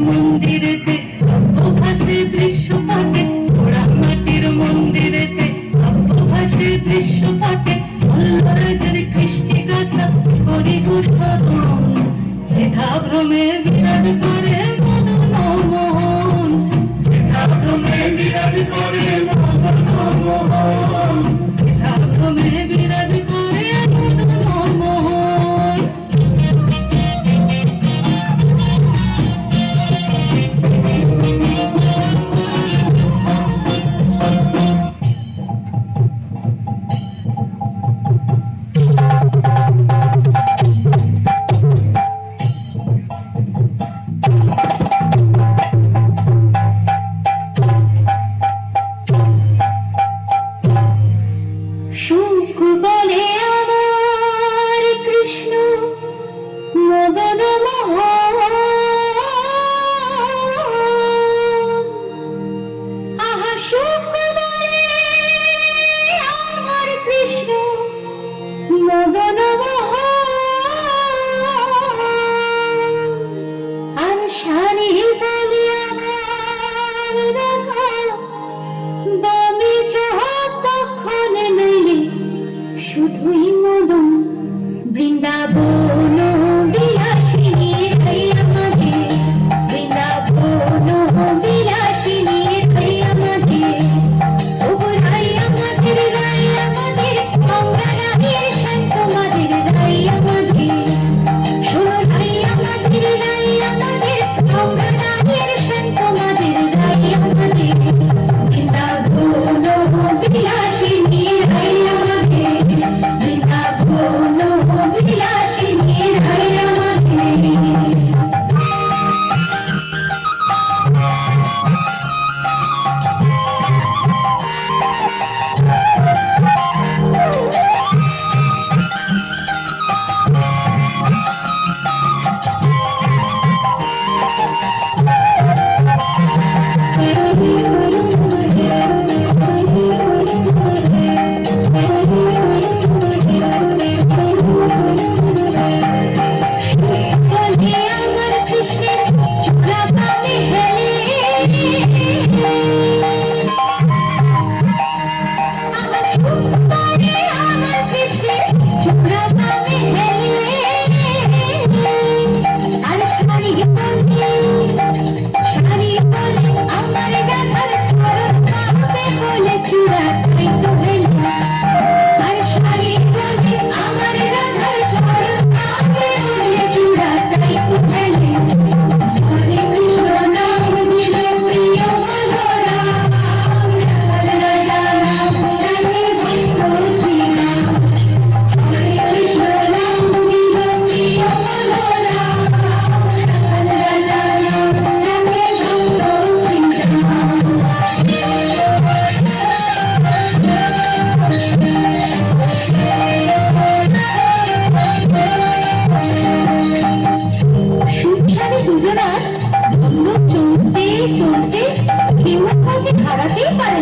মন্দিরেতে ভাসে দৃশ্যপটে, পোড়া মাটির মন্দিরেতে ভাসে দৃশ্যপটে, রাজের কৃষ্টি গাথা করি ঘোষণ, যেথা ভ্রমে বিরাজ করে মদন মোহন, যেথা ভ্রমে বিরাজ করে মদন মোহন, যেথা ভ্রমে বিরাজ করে মদন মোহন। সুখ বলে আমার কৃষ্ণ মদন মোহন, আহা সুখ বলে আমার কৃষ্ণ মদন মোহন, আর শাড়ি বলে আমার রাধা, বামে তখন নইলে শুধুই মদন, বৃন্দাবন বিলাসিনী রাই আমাদের, বৃন্দাবন বিলাসিনী রাই আমাদের, ওগো রাই আমাদের, রাই আমাদের, আমরা রায়ের শান্ত মাদের রাই আমাদের, শোনো রাই আমাদের, রাই আমাদের, আমরা রায়ের শান্ত মাদের রাই আমাদের, বৃন্দাবন বিলাসিনী রাই আমাদের, বৃন্দাবন বিলাসিনী রাই আমাদের। চলতে চলতে কেউ কাউকে হারাতেই পারে